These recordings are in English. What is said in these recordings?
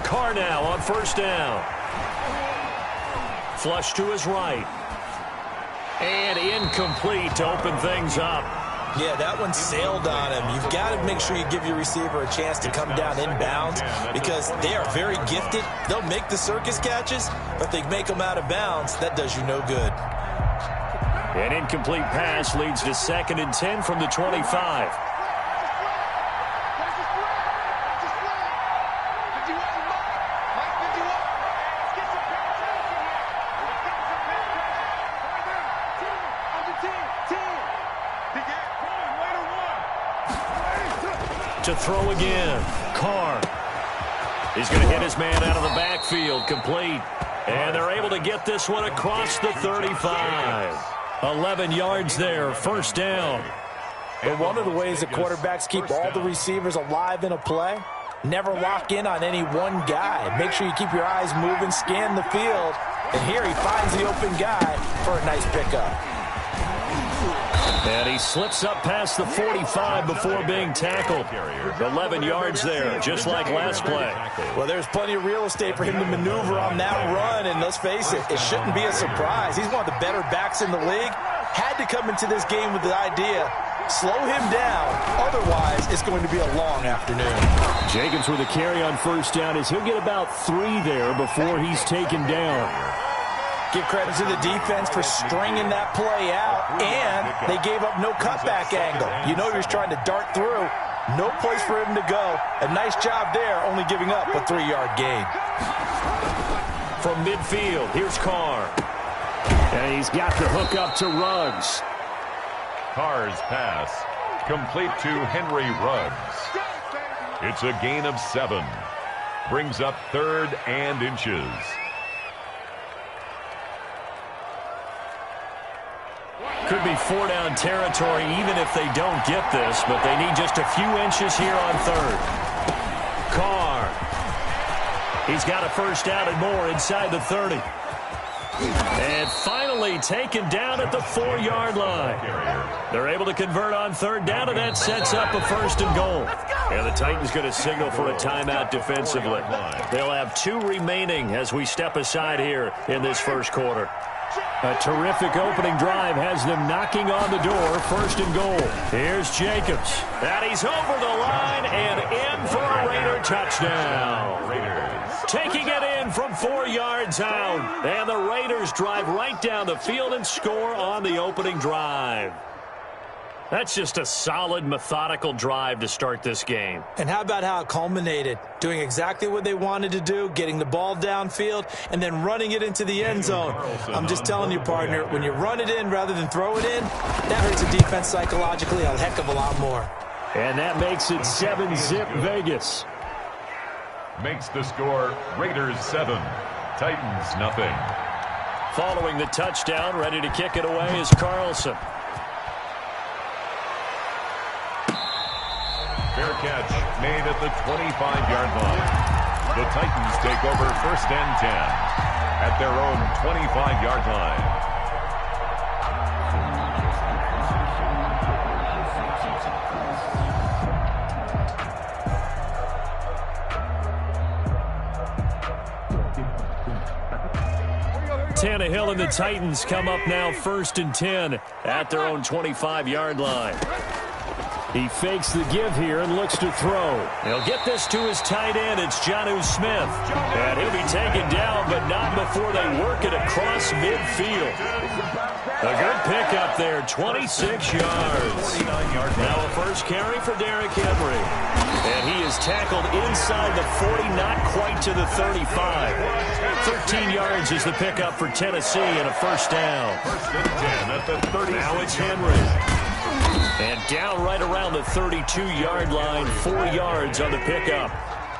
Carr now on first down. Flush to his right. And incomplete to open things up. Yeah, that one sailed on him. You've got to make sure you give your receiver a chance to come down inbounds because they are very gifted. They'll make the circus catches, but they make them out of bounds. That does you no good. An incomplete pass leads to 2nd and 10 from the 25. To throw again. Carr. He's going to hit his man out of the backfield. Complete. And they're able to get this one across the 35. 11 yards there. First down. But one of the ways that quarterbacks keep all the receivers alive in a play, never lock in on any one guy. Make sure you keep your eyes moving, scan the field. And here he finds the open guy for a nice pickup. And he slips up past the 45 before being tackled. 11 yards there, just like last play. Well, there's plenty of real estate for him to maneuver on that run, and let's face it, it shouldn't be a surprise. He's one of the better backs in the league. Had to come into this game with the idea, slow him down, otherwise it's going to be a long afternoon. Jacobs with a carry on first down as he'll get about 3 there before he's taken down. Give credit to the defense for stringing that play out, and they gave up no cutback angle. You know he was trying to dart through. No place for him to go. A nice job there, only giving up a 3-yard gain. From midfield, here's Carr. And he's got the hook up to Ruggs. Carr's pass, complete to Henry Ruggs. It's a gain of 7. Brings up 3rd and inches. Could be 4-down territory even if they don't get this, but they need just a few inches here on 3rd. Carr. He's got a first down and more inside the 30. And finally taken down at the 4-yard line. They're able to convert on 3rd down, and that sets up a 1st and goal. And the Titans going to signal for a timeout defensively. They'll have 2 remaining as we step aside here in this first quarter. A terrific opening drive has them knocking on the door. 1st and goal. Here's Jacobs. And he's over the line and in for a Raider touchdown. Taking it in from 4 yards out. And the Raiders drive right down the field and score on the opening drive. That's just a solid, methodical drive to start this game. And how about how it culminated? Doing exactly what they wanted to do, getting the ball downfield, and then running it into the end zone. I'm just telling you, partner, when you run it in rather than throw it in, that hurts the defense psychologically a heck of a lot more. And that makes it 7-zip Vegas. Makes the score Raiders 7, Titans nothing. Following the touchdown, ready to kick it away is Carlson. Fair catch made at the 25-yard line. The Titans take over 1st and 10 at their own 25-yard line. Tannehill and the Titans come up now 1st and 10 at their own 25-yard line. He fakes the give here and looks to throw. He'll get this to his tight end. It's Jonnu Smith. And he'll be taken down, but not before they work it across midfield. A good pickup there, 26 yards. Now a first carry for Derrick Henry. And he is tackled inside the 40, not quite to the 35. 13 yards is the pickup for Tennessee and a first down. 1st and 10 at the 30. Now it's Henry. And down right around the 32-yard line, 4 yards on the pickup.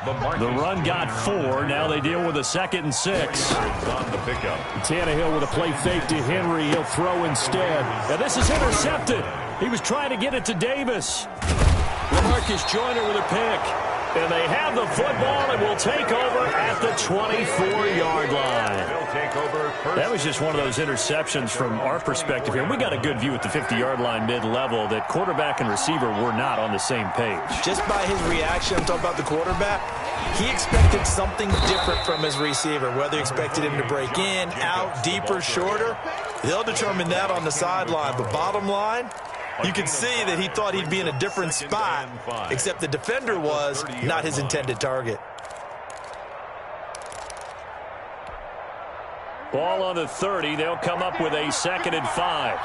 The run got 4. Now they deal with a 2nd and 6. On the pickup. Tannehill with a play fake to Henry. He'll throw instead. And this is intercepted. He was trying to get it to Davis. LaMarcus Joyner with a pick. And they have the football and will take over at the 24-yard line. That was just one of those interceptions from our perspective here. We got a good view at the 50-yard line mid-level that quarterback and receiver were not on the same page. Just by his reaction, I'm talking about the quarterback, He expected something different from his receiver, whether he expected him to break in, out, deeper, shorter. They'll determine that on the sideline. But bottom line, you can see that he thought he'd be in a different spot, except the defender was not his intended target. Ball on the 30. They'll come up with a 2nd and 5.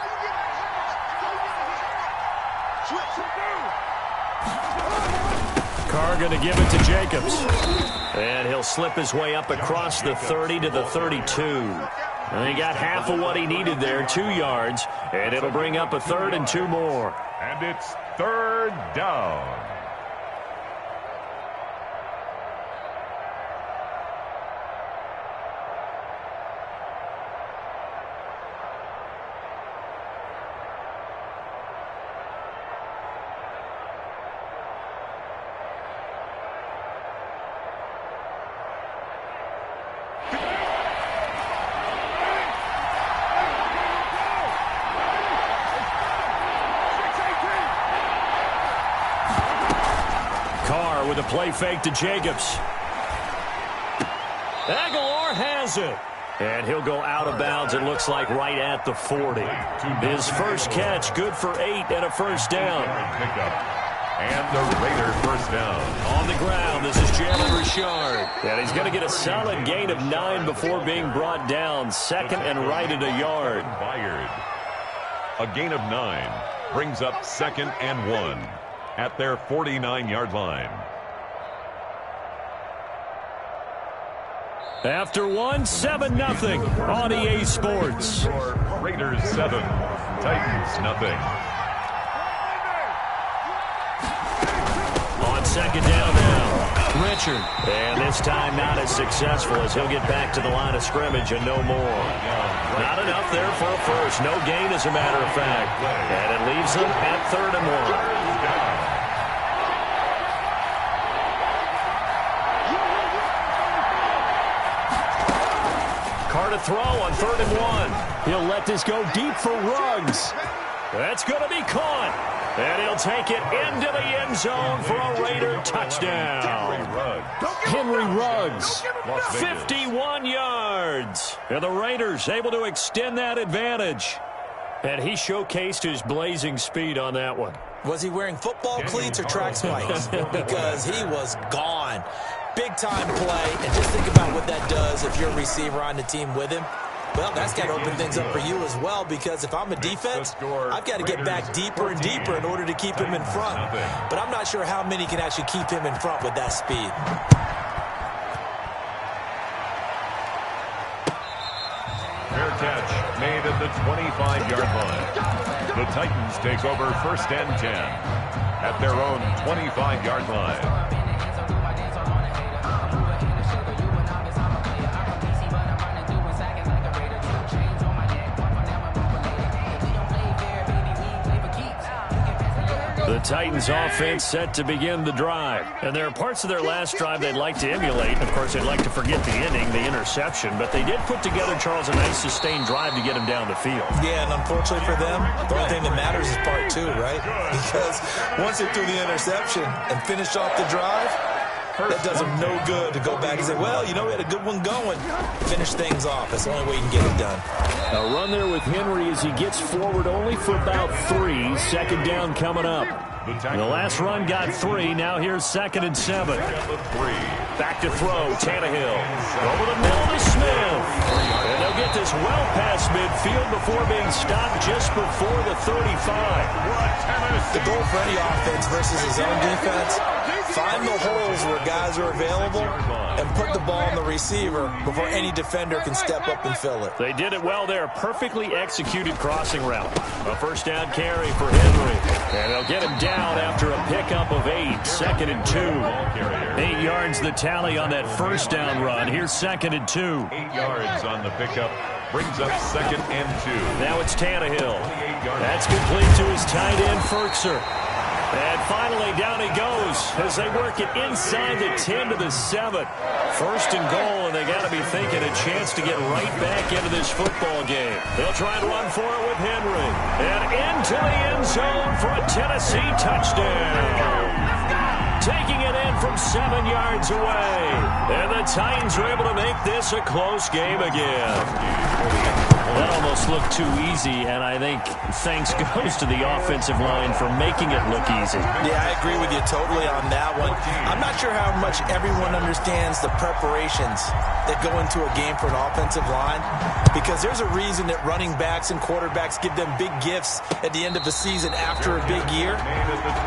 Carr going to give it to Jacobs. And he'll slip his way up across the 30 to the 32. And he got half of what he needed there, 2 yards. And it'll bring up a 3rd and 2 more. And it's 3rd down. With a play fake to Jacobs. Aguilar has it. And he'll go out of bounds, it looks like, right at the 40. His first catch, good for 8 and a first down. And the Raider first down. On the ground, this is Jalen Richard. And he's going to get a solid gain of 9 before being brought down. 2nd and right at a yard. A gain of 9 brings up 2nd and 1 at their 49-yard line. After 7-0 on EA Sports. Raiders 7, Titans nothing. On 2nd down now, Richard. And this time not as successful as he'll get back to the line of scrimmage and no more. Not enough there for a first. No gain, as a matter of fact. And it leaves them at 3rd and 1. Carr to throw on 3rd and 1. He'll let this go deep for Ruggs. That's going to be caught. And he'll take it into the end zone for a Raider touchdown. Henry Ruggs, 51 yards. And the Raiders able to extend that advantage. And he showcased his blazing speed on that one. Was he wearing football cleats or track spikes? Because he was gone. Big-time play, and just think about what that does if you're a receiver on the team with him. Well, that's got to open things up for you as well, because if I'm a defense, I've got to get back deeper and deeper in order to keep him in front. But I'm not sure how many can actually keep him in front with that speed. Fair catch made at the 25-yard line. The Titans take over 1st and 10 at their own 25-yard line. The Titans offense set to begin the drive. And there are parts of their last drive they'd like to emulate. Of course, they'd like to forget the inning, the interception. But they did put together, Charles, a nice sustained drive to get him down the field. Yeah, and unfortunately for them, the only thing that matters is part 2, right? Because once they threw the interception and finished off the drive, that does them no good to go back and say, well, you know, we had a good one going. Finish things off. That's the only way you can get it done. A run there with Henry as he gets forward only for about 3. 2nd down coming up. The last run got 3. Now here's 2nd and 7. Back to throw. Tannehill. Over the middle to Smith. And they'll get this well past midfield before being stopped just before the 35. The goal for any offense versus his own defense, find the holes where guys are available and put the ball on the receiver before any defender can step up and fill it. They did it well there. Perfectly executed crossing route. A 1st down carry for Henry. And they'll get him down after a pickup of 8. 2nd and 2. 8 yards the tally on that 1st down run. Here's 2nd and 2. 8 yards on the pickup. Brings up 2nd and 2. Now it's Tannehill. That's complete to his tight end, Firkser. And finally, down he goes as they work it inside the 10 to the 7. 1st and goal, and they got to be thinking a chance to get right back into this football game. They'll try and run for it with Henry. And into the end zone for a Tennessee touchdown. Taking it in from 7 yards away. And the Titans are able to make this a close game again. Well, that almost looked too easy, and I think thanks goes to the offensive line for making it look easy. Yeah, I agree with you totally on that one. I'm not sure how much everyone understands the preparations that go into a game for an offensive line, because there's a reason that running backs and quarterbacks give them big gifts at the end of the season after a big year.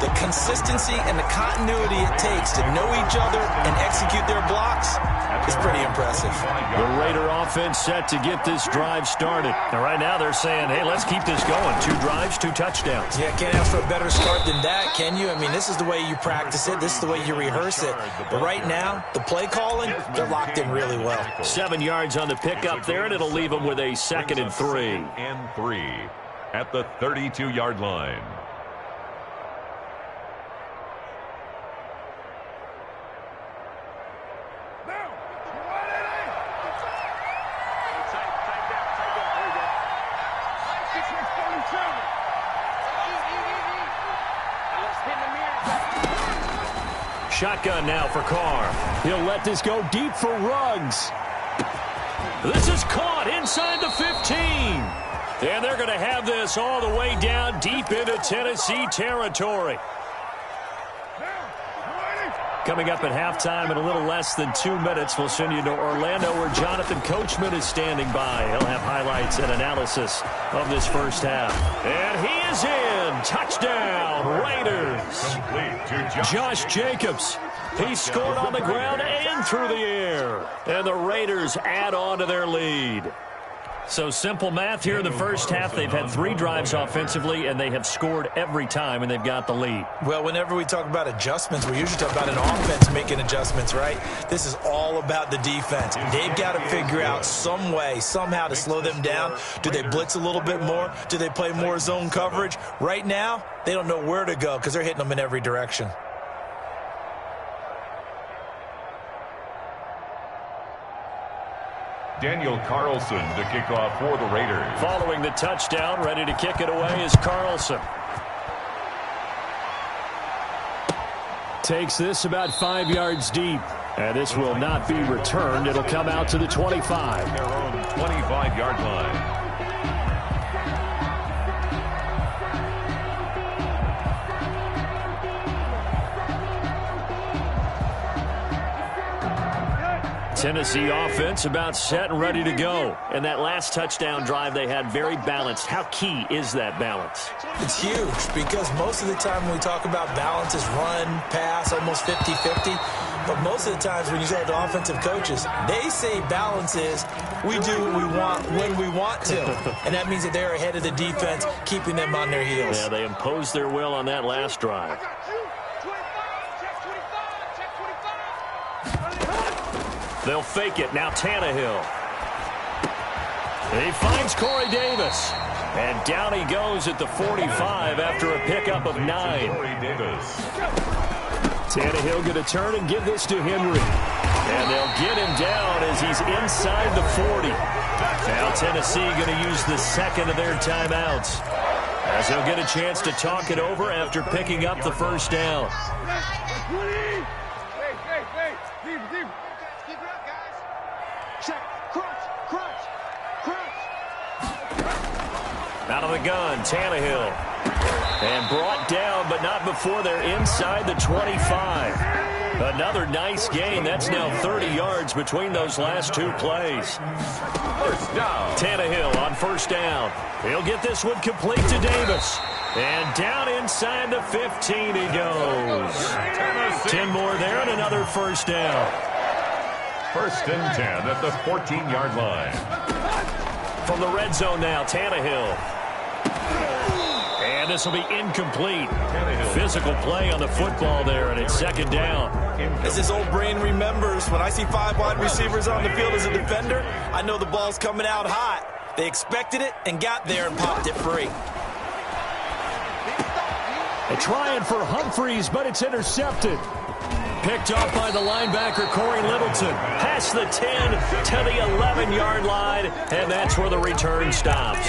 The consistency and the continuity it takes to know each other and execute their blocks is pretty impressive. The Raider offense set to get this drive started. And right now they're saying, hey, let's keep this going. 2 drives, 2 touchdowns. Yeah, can't ask for a better start than that, can you? I mean, this is the way you practice it. This is the way you rehearse it. But right now, the play calling, they're locked in really well. 7 yards on the pickup there, and it'll leave them with a 2nd and 3. 2nd and 3 at the 32-yard line. Shotgun now for Carr. He'll let this go deep for Ruggs. This is caught inside the 15. And they're going to have this all the way down deep into Tennessee territory. Coming up at halftime in a little less than 2 minutes, we'll send you to Orlando where Jonathan Coachman is standing by. He'll have highlights and analysis of this first half. And he is in. Touchdown, Raiders. Josh Jacobs. He scored on the ground and through the air. And the Raiders add on to their lead. So simple math here in the first half. They've had 3 drives offensively, and they have scored every time, and they've got the lead. Well, whenever we talk about adjustments, we usually talk about an offense making adjustments, right? This is all about the defense. They've got to figure out some way, somehow to slow them down. Do they blitz a little bit more? Do they play more zone coverage? Right now, they don't know where to go because they're hitting them in every direction. Daniel Carlson to kick off for the Raiders. Following the touchdown, ready to kick it away is Carlson. Takes this about 5 yards deep. And this will not be returned. It'll come out to the 25. Their own 25-yard line. Tennessee offense about set and ready to go. And that last touchdown drive they had very balanced. How key is that balance? It's huge because most of the time when we talk about balance is run, pass, almost 50-50. But most of the times when you talk to offensive coaches, they say balance is we do what we want when we want to. And that means that they're ahead of the defense, keeping them on their heels. Yeah, they imposed their will on that last drive. They'll fake it. Now Tannehill. He finds Corey Davis. And down he goes at the 45 after a pickup of 9. Corey Davis. Tannehill going to turn and give this to Henry. And they'll get him down as he's inside the 40. Now Tennessee going to use the second of their timeouts, as they'll get a chance to talk it over after picking up the first down. Out of the gun, Tannehill. And brought down, but not before they're inside the 25. Another nice gain. That's now 30 yards between those last 2 plays. First down. Tannehill on first down. He'll get this one complete to Davis. And down inside the 15 he goes. 10 more there and another first down. First and 10 at the 14-yard line. From the red zone now, Tannehill. And this will be incomplete. Physical play on the football there, and it's second down. As his old brain remembers, when I see 5 wide receivers on the field as a defender, I know the ball's coming out hot. They expected it and got there and popped it free. They're trying for Humphreys, but it's intercepted. Picked off by the linebacker, Corey Littleton. Past the 10 to the 11-yard line, and that's where the return stops.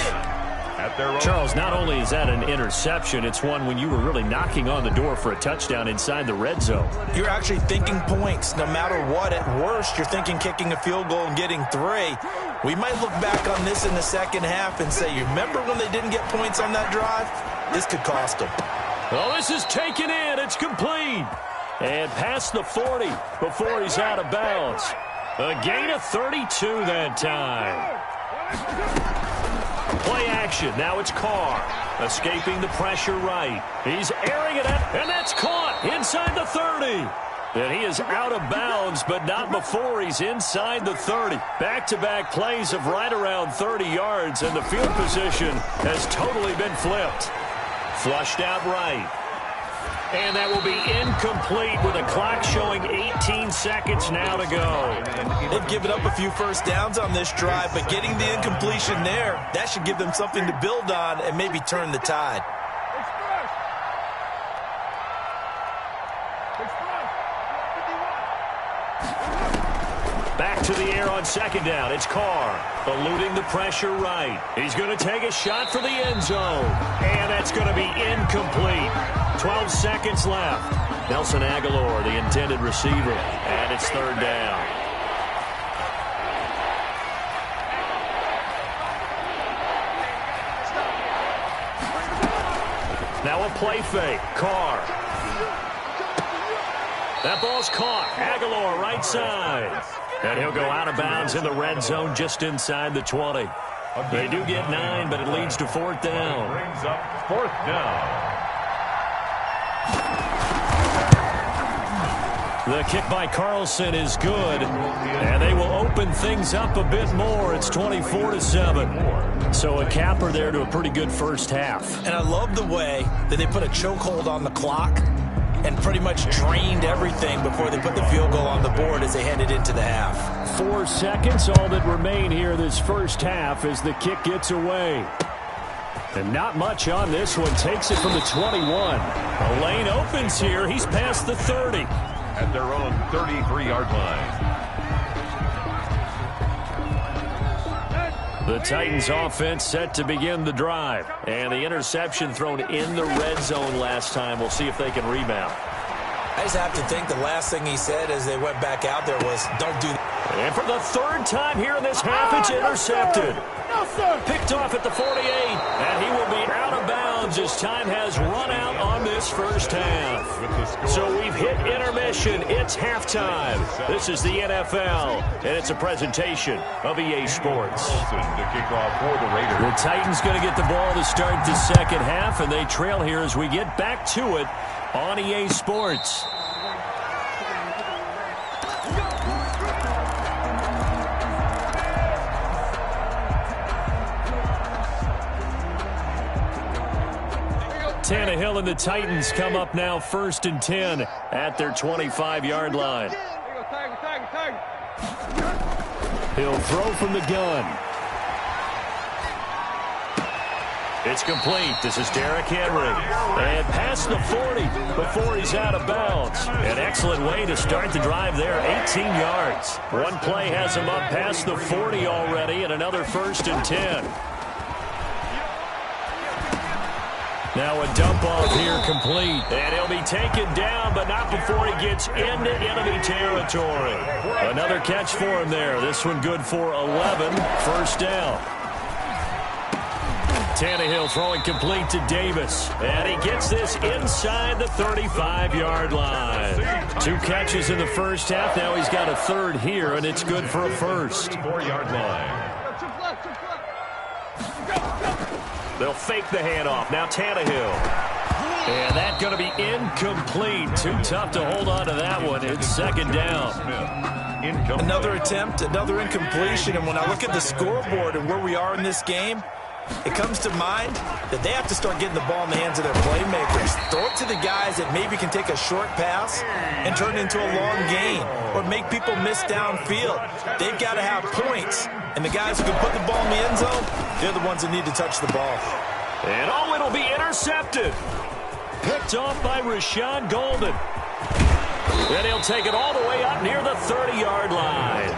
at their own. Charles, not only is that an interception, it's one when you were really knocking on the door for a touchdown inside the red zone. You're actually thinking points. No matter what, at worst, you're thinking kicking a field goal and getting 3. We might look back on this in the second half and say, you remember when they didn't get points on that drive? This could cost them. Well, this is taken in. It's complete. And past the 40 before he's out of bounds. A gain of 32 that time. Play action. Now it's Carr. Escaping the pressure right. He's airing it out, and that's caught inside the 30. And he is out of bounds, but not before he's inside the 30. Back-to-back plays of right around 30 yards, and the field position has totally been flipped. Flushed out right. And that will be incomplete with a clock showing 18 seconds now to go. They've given up a few first downs on this drive, but getting the incompletion there, that should give them something to build on and maybe turn the tide. Back to the air on second down. It's Carr, eluding the pressure right. He's going to take a shot for the end zone. And that's going to be incomplete. 12 seconds left. Nelson Aguilar, the intended receiver. And it's third down. Now a play fake. Carr. That ball's caught. Aguilar right side. And he'll go out of bounds in the red zone just inside the 20. They do get 9, but it leads to fourth down. Brings up fourth down. The kick by Carlson is good, and they will open things up a bit more. It's 24-7. So a capper there to a pretty good first half. And I love the way that they put a chokehold on the clock and pretty much drained everything before they put the field goal on the board as they headed into the half. 4 seconds, all that remain here this first half as the kick gets away. And not much on this one. Takes it from the 21. A lane opens here. He's past the 30. At their own 33-yard line. The Titans offense set to begin the drive. And the interception thrown in the red zone last time. We'll see if they can rebound. I just have to think the last thing he said as they went back out there was, don't do that. And for the third time here in this half, it's intercepted. Picked off at the 48, and he will be out of bounds as time has run out on this first half. So we've hit intermission. It's halftime. This is the NFL, and it's a presentation of EA Sports. To kick off for the Raiders. The Titans going to get the ball to start the second half, and they trail here as we get back to it on EA Sports. Tannehill and the Titans come up now 1st and 10 at their 25-yard line. He'll throw from the gun. It's complete. This is Derrick Henry. And past the 40 before he's out of bounds. An excellent way to start the drive there, 18 yards. One play has him up past the 40 already, and another 1st and 10. Now a dump off here complete. And he'll be taken down, but not before he gets into enemy territory. Another catch for him there. This one good for 11. First down. Tannehill throwing complete to Davis. And he gets this inside the 35-yard line. 2 catches in the first half. Now he's got a third here, and it's good for a first. 4-yard line. They'll fake the handoff. Now Tannehill. And that's going to be incomplete. Too tough to hold on to that one. It's second down. Another attempt, another incompletion. And when I look at the scoreboard and where we are in this game, it comes to mind that they have to start getting the ball in the hands of their playmakers. Throw it to the guys that maybe can take a short pass and turn it into a long gain or make people miss downfield. They've got to have points. And the guys who can put the ball in the end zone, they're the ones that need to touch the ball. And it'll be intercepted. Picked off by Rashawn Golden. And he'll take it all the way up near the 30-yard line.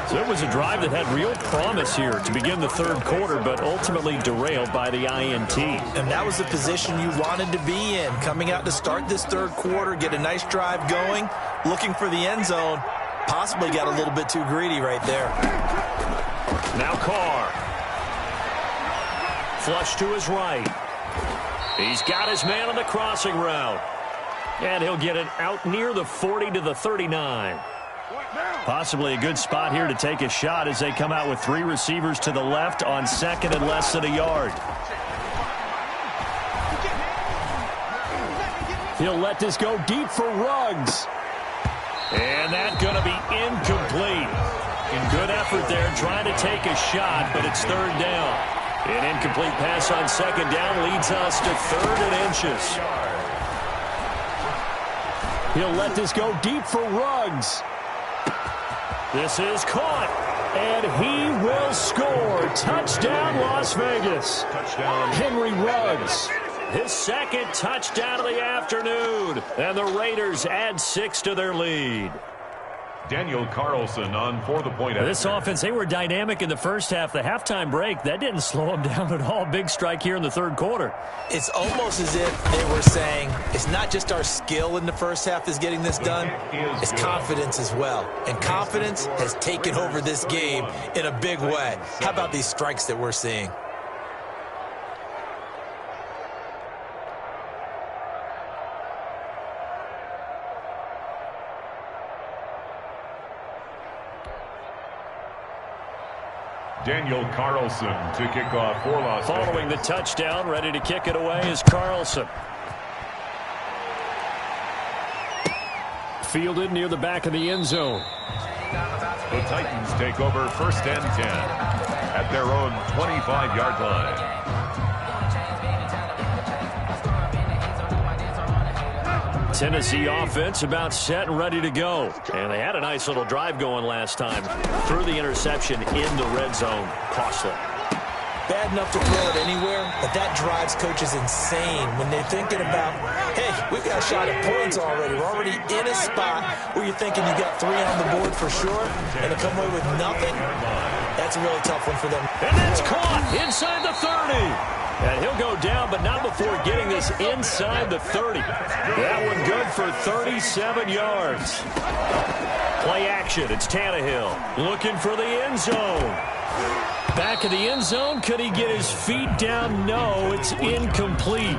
So it was a drive that had real promise here to begin the third quarter, but ultimately derailed by the INT. And that was the position you wanted to be in, coming out to start this third quarter, get a nice drive going, looking for the end zone. Possibly got a little bit too greedy right there. Now Carr. Flush to his right. He's got his man on the crossing route. And he'll get it out near the 40 to the 39. Possibly a good spot here to take a shot as they come out with 3 receivers to the left on second and less than a yard. He'll let this go deep for Ruggs. And that's going to be incomplete. Good effort there trying to take a shot, but it's third down. An incomplete pass on second down leads us to 3rd and inches. He'll let this go deep for Ruggs. This is caught, and he will score. Touchdown, Las Vegas. Touchdown. Henry Ruggs. His 2nd touchdown of the afternoon. And the Raiders add 6 to their lead. Daniel Carlson on for the point. This offense, they were dynamic in the first half. The halftime break, that didn't slow them down at all. Big strike here in the third quarter. It's almost as if they were saying, it's not just our skill in the first half that's getting this done, it's confidence as well. And confidence has taken over this game in a big way. How about these strikes that we're seeing? Daniel Carlson to kick off for Las Vegas. Following the touchdown, ready to kick it away is Carlson. Fielded near the back of the end zone. The Titans take over 1st and 10 at their own 25-yard line. Tennessee offense about set and ready to go. And they had a nice little drive going last time. Threw the interception in the red zone. Costly. Bad enough to throw it anywhere, but that drives coaches insane when they're thinking about, hey, we've got a shot at points already. We're already in a spot where you're thinking you got 3 on the board for sure, and to come away with nothing, that's a really tough one for them. And that's caught inside the 30. And he'll go down, but not before getting this inside the 30. That one good for 37 yards. Play action. It's Tannehill looking for the end zone. Back of the end zone. Could he get his feet down? No, it's incomplete.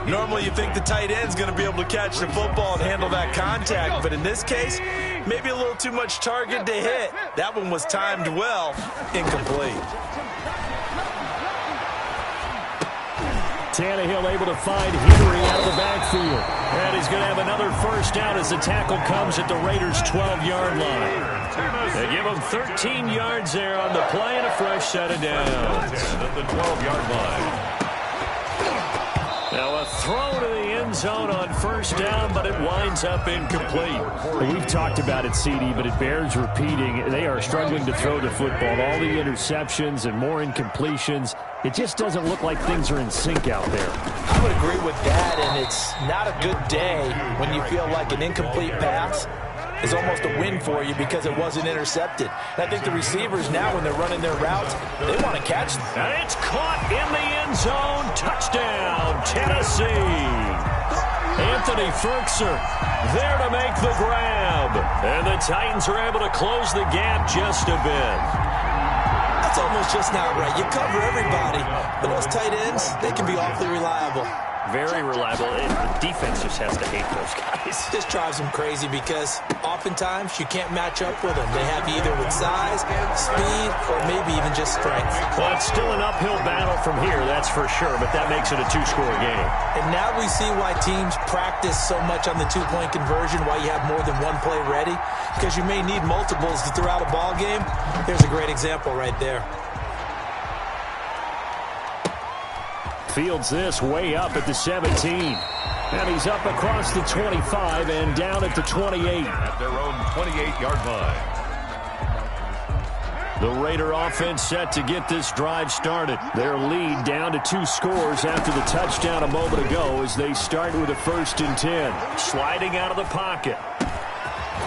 Normally you think the tight end's going to be able to catch the football and handle that contact, but in this case, maybe a little too much target to hit. That one was timed well. Incomplete. Tannehill able to find Henry out of the backfield. And he's going to have another first down as the tackle comes at the Raiders' 12-yard line. They give him 13 yards there on the play and a fresh set of downs. At the 12-yard line. Now a throw to the end zone on first down, but it winds up incomplete. Well, we've talked about it, CD, but it bears repeating. They are struggling to throw the football. All the interceptions and more incompletions. It just doesn't look like things are in sync out there. I would agree with that, and it's not a good day when you feel like an incomplete pass is almost a win for you because it wasn't intercepted. And I think the receivers now, when they're running their routes, they want to catch them. And it's caught in the end zone. Touchdown, Tennessee. Anthony Firkser there to make the grab. And the Titans are able to close the gap just a bit. That's almost just not right. You cover everybody, but those tight ends, they can be awfully reliable. Very reliable. The defense just has to hate those guys. This drives them crazy because oftentimes you can't match up with them. They have you either with size, speed, or maybe even just strength. Well, it's still an uphill battle from here, that's for sure, but that makes it a 2-score game. And now we see why teams practice so much on the 2-point conversion, why you have more than one play ready, because you may need multiples to throw out a ball game. There's a great example right there. Fields this way up at the 17. And he's up across the 25 and down at the 28. At their own 28-yard line. The Raider offense set to get this drive started. Their lead down to 2 scores after the touchdown a moment ago as they start with a 1st and 10. Sliding out of the pocket.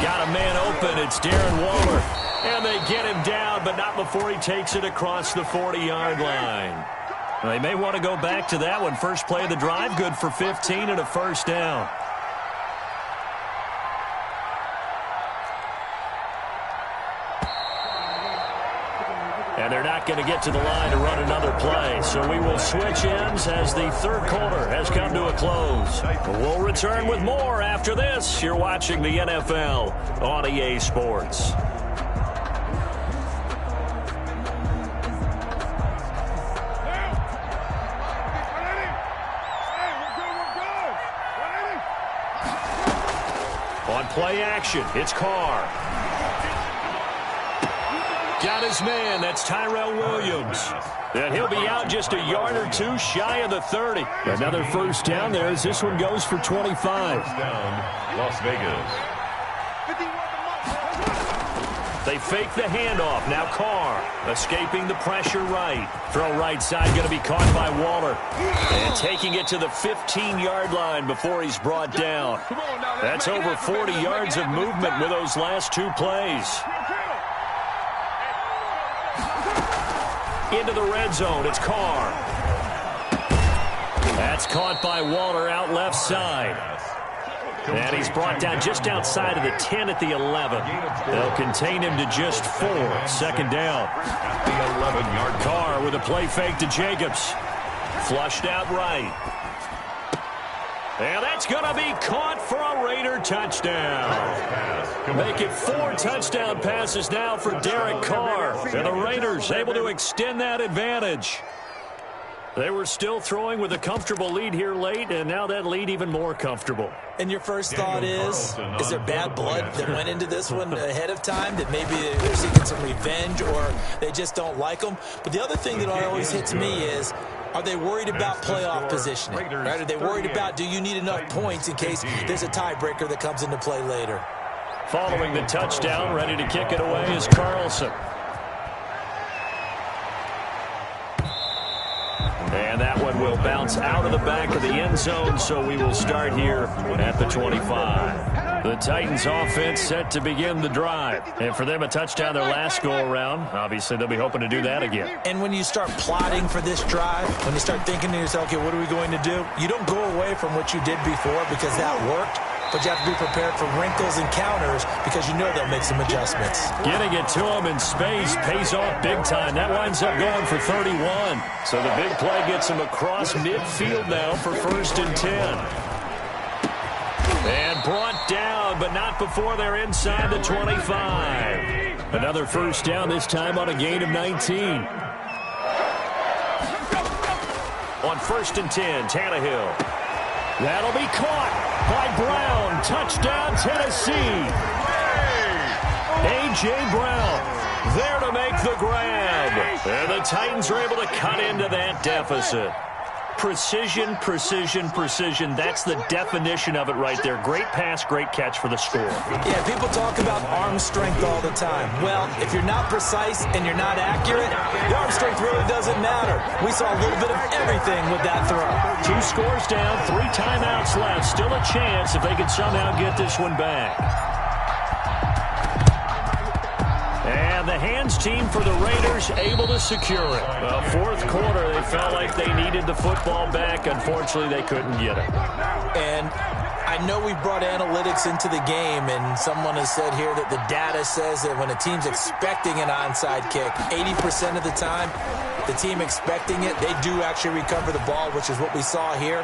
Got a man open. It's Darren Waller. And they get him down, but not before he takes it across the 40-yard line. They may want to go back to that one. First play of the drive, good for 15 and a first down. And they're not going to get to the line to run another play. So we will switch ends as the third quarter has come to a close. We'll return with more after this. You're watching the NFL on EA Sports. On play action, it's Carr. Got his man. That's Tyrell Williams. And he'll be out just a yard or two shy of the 30. Another first down there as this one goes for 25. Down, Las Vegas. They fake the handoff. Now Carr escaping the pressure right. Throw right side going to be caught by Waller. And taking it to the 15-yard line before he's brought down. That's over 40 yards of movement with those last two plays. Into the red zone. It's Carr. That's caught by Waller out left side. And he's brought down just outside of the 10 at the 11. They'll contain him to just 4. Second down. The 11-yard Carr with a play fake to Jacobs. Flushed out right. And that's going to be caught for a Raider touchdown. Make it 4 touchdown passes now for Derek Carr. And the Raiders able to extend that advantage. They were still throwing with a comfortable lead here late, and now that lead even more comfortable. And your first thought is there bad blood that went into this one ahead of time, that maybe they're seeking some revenge or they just don't like them? But the other thing that always hits me is, are they worried about playoff positioning? Right? Are they worried about, do you need enough points in case there's a tiebreaker that comes into play later? Following the touchdown, ready to kick it away is Carlson. And that one will bounce out of the back of the end zone, so we will start here at the 25. The Titans offense set to begin the drive. And for them, a touchdown their last go-around. Obviously, they'll be hoping to do that again. And when you start plotting for this drive, when you start thinking to yourself, okay, what are we going to do? You don't go away from what you did before because that worked. But you have to be prepared for wrinkles and counters because you know they'll make some adjustments. Getting it to him in space pays off big time. That winds up going for 31. So the big play gets him across midfield now for 1st and 10. And brought down, but not before they're inside the 25. Another first down, this time on a gain of 19. On 1st and 10, Tannehill. That'll be caught by Brown. Touchdown, Tennessee. A.J. Brown there to make the grab. And the Titans are able to cut into that deficit. Precision, precision, precision. That's the definition of it right there. Great pass, great catch for the score. Yeah, people talk about arm strength all the time. Well, if you're not precise and you're not accurate, the arm strength really doesn't matter. We saw a little bit of everything with that throw. 2 scores down, 3 timeouts left. Still a chance if they can somehow get this one back. And the hands team for the Raiders able to secure it. Well, 4th quarter, they felt like they needed the football back. Unfortunately, they couldn't get it. And I know we brought analytics into the game, and someone has said here that the data says that when a team's expecting an onside kick, 80% of the time, the team expecting it, they do actually recover the ball, which is what we saw here.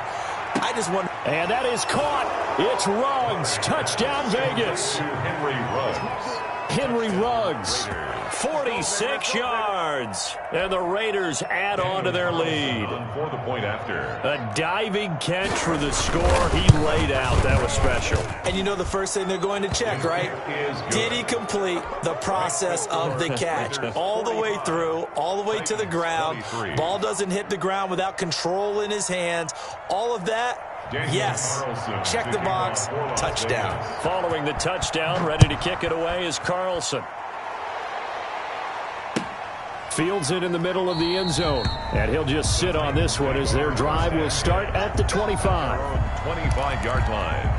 I just wonder. And that is caught. It's Ruggs. Touchdown, Vegas. Henry Ruggs. Henry Ruggs, 46 yards. And the Raiders add on to their lead. For the point after. A diving catch for the score. He laid out. That was special. And you know the first thing they're going to check, right? Did he complete the process of the catch? All the way through, all the way to the ground. Ball doesn't hit the ground without control in his hands. All of that. Yes. Check the box. Touchdown. Following the touchdown, ready to kick it away is Carlson. Fields it in the middle of the end zone. And he'll just sit on this one as their drive will start at the 25. 25-yard line.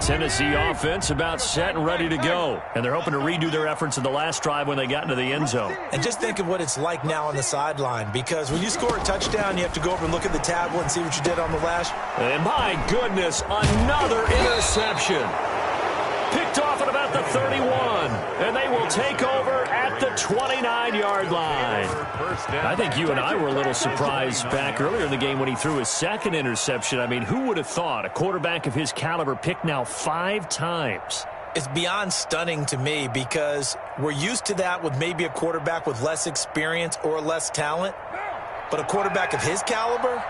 Tennessee offense about set and ready to go. And they're hoping to redo their efforts in the last drive when they got into the end zone. And just think of what it's like now on the sideline, because when you score a touchdown, you have to go over and look at the tablet and see what you did on the last. And my goodness, another interception. Picked off at about the 31. And they will take over at the 29-yard line. I think you and I were a little surprised back earlier in the game when he threw his second interception. I mean, who would have thought a quarterback of his caliber picked now 5 times? It's beyond stunning to me because we're used to that with maybe a quarterback with less experience or less talent. But a quarterback of his caliber,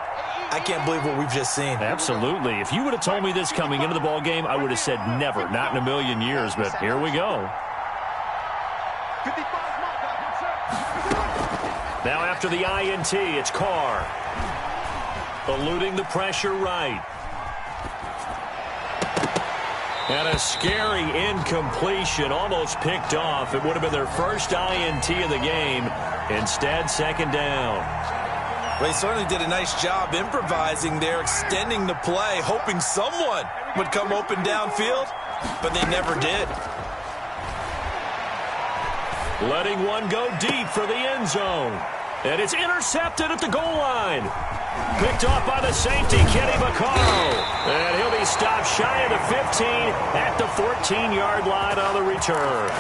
I can't believe what we've just seen. Absolutely. If you would have told me this coming into the ball game, I would have said never, not in a million years. But here we go. Now after the INT, it's Carr. Eluding the pressure right. And a scary incompletion, almost picked off. It would have been their first INT of the game. Instead, second down. Well, he certainly did a nice job improvising there, extending the play, hoping someone would come open downfield, but they never did. Letting one go deep for the end zone. And it's intercepted at the goal line. Picked off by the safety, Kenny Vaccaro. And he'll be stopped shy of the 15 at the 14-yard line on the return.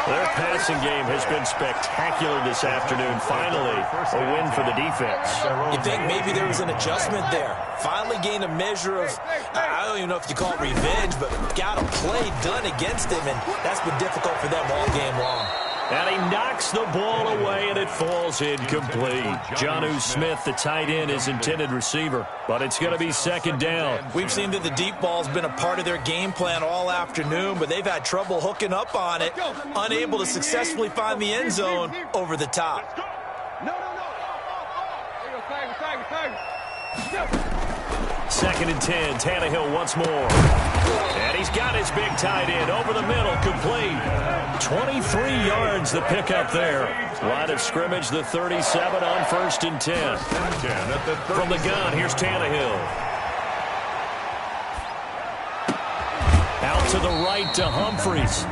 Their passing game has been spectacular this afternoon. Finally, a win for the defense. You think maybe there was an adjustment there. Finally gained a measure of, I don't even know if you call it revenge, but got a play done against him, and that's been difficult for them all game long. And he knocks the ball away, and it falls incomplete. Jonnu Smith, the tight end, is intended receiver, but it's going to be second down. We've seen that the deep ball's been a part of their game plan all afternoon, but they've had trouble hooking up on it, unable to successfully find the end zone over the top. Second and 10, Tannehill once more. And he's got his big tight end over the middle, complete. 23 yards the pickup there. Line of scrimmage, the 37 on 1st and 10. From the gun, here's Tannehill. Out to the right to Humphries.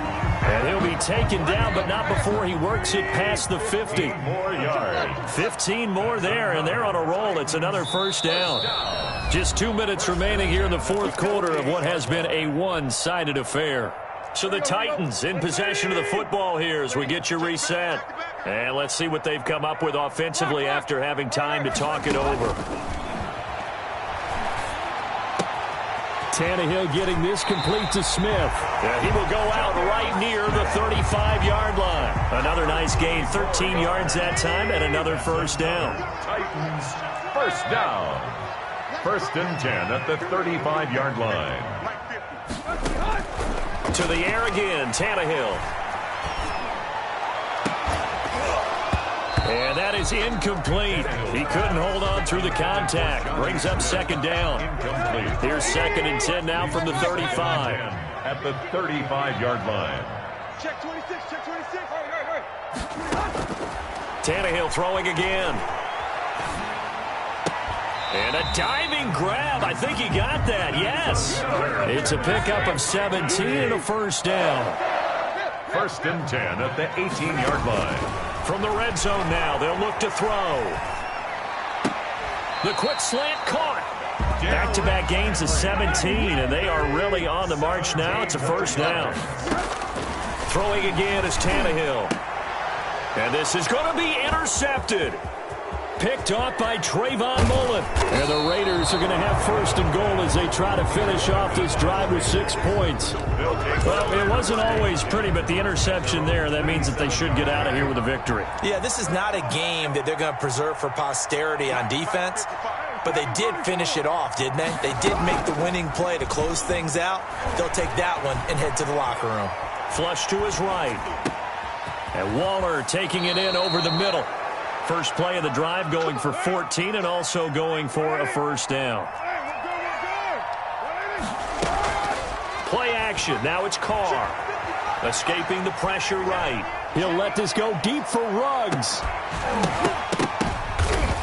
And he'll be taken down, but not before he works it past the 50. 15 more there, and they're on a roll. It's another first down. Just 2 minutes remaining here in the fourth quarter of what has been a one-sided affair. So the Titans in possession of the football here as we get you reset. And let's see what they've come up with offensively after having time to talk it over. Tannehill getting this complete to Smith. Yeah, he will go out right near the 35-yard line. Another nice gain, 13 yards that time, and another first down. Titans first down. 1st and 10 at the 35-yard line. To the air again, Tannehill. And that is incomplete. He couldn't hold on through the contact. Brings up second down. Incomplete. Here's 2nd and 10 now from the 35. At the 35-yard line. Check 26, check 26. Hurry. Tannehill throwing again. And a diving grab. I think he got that. Yes. It's a pickup of 17 and a first down. 1st and 10 at the 18-yard line. From the red zone now, they'll look to throw. The quick slant caught. Back-to-back gains of 17, and they are really on the march now. It's a first down. Throwing again is Tannehill. And this is going to be intercepted. Picked off by Trayvon Mullen. And the Raiders are going to have 1st and goal as they try to finish off this drive with 6 points. Well, it wasn't always pretty, but the interception there, that means that they should get out of here with a victory. Yeah, this is not a game that they're going to preserve for posterity on defense, but they did finish it off, didn't they? They did make the winning play to close things out. They'll take that one and head to the locker room. Flush to his right. And Waller taking it in over the middle. First play of the drive going for 14 and also going for a first down. Play action. Now it's Carr. Escaping the pressure right. He'll let this go deep for Ruggs.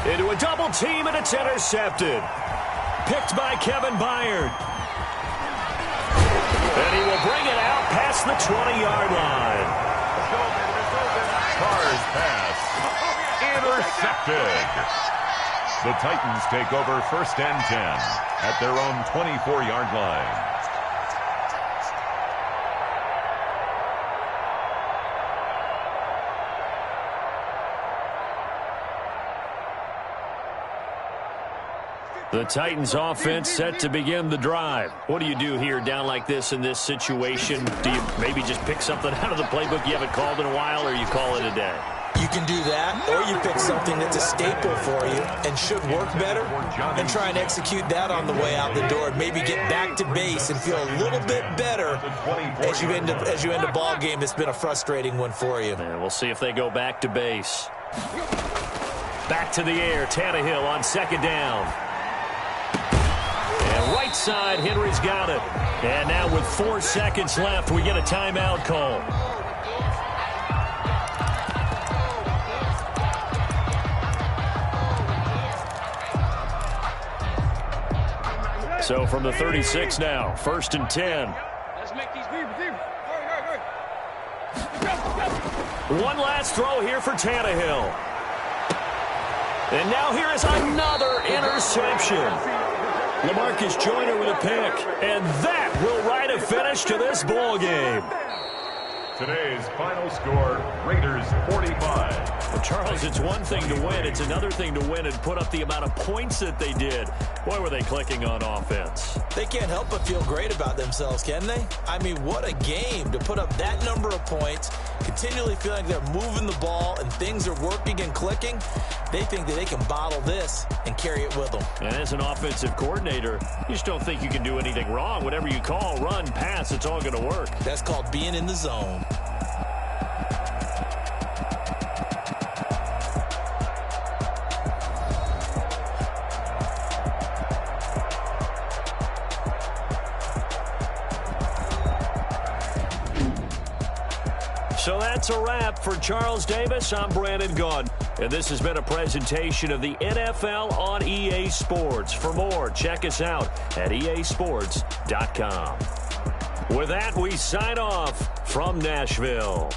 Into a double team, and it's intercepted. Picked by Kevin Byard. across the 20-yard line. Carr's pass intercepted. The Titans take over 1st and 10 at their own 24-yard line. The Titans offense set to begin the drive. What do you do here down like this in this situation? Do you maybe just pick something out of the playbook you haven't called in a while, or you call it a day? You can do that, or you pick something that's a staple for you and should work better and try and execute that on the way out the door and maybe get back to base and feel a little bit better as you end a ball game that's been a frustrating one for you. And we'll see if they go back to base. Back to the air, Tannehill on 2nd down. And right side, Henry's got it. And now with 4 seconds left, we get a timeout call. So from the 36 now, 1st and 10. Let's make these receive. One last throw here for Tannehill. And now here is another interception. LaMarcus Joyner with a pick. And that will write a finish to this ball game. Today's final score, Raiders 45. Well, Charles, it's one thing to win. It's another thing to win and put up the amount of points that they did. Boy, were they clicking on offense. They can't help but feel great about themselves, can they? I mean, what a game to put up that number of points, continually feeling like they're moving the ball and things are working and clicking. They think that they can bottle this and carry it with them. And as an offensive coordinator, you just don't think you can do anything wrong. Whatever you call, run, pass, it's all going to work. That's called being in the zone. So that's a wrap for Charles Davis. I'm Brandon Gaudin. And this has been a presentation of the NFL on EA Sports. For more, check us out at easports.com. With that, we sign off from Nashville.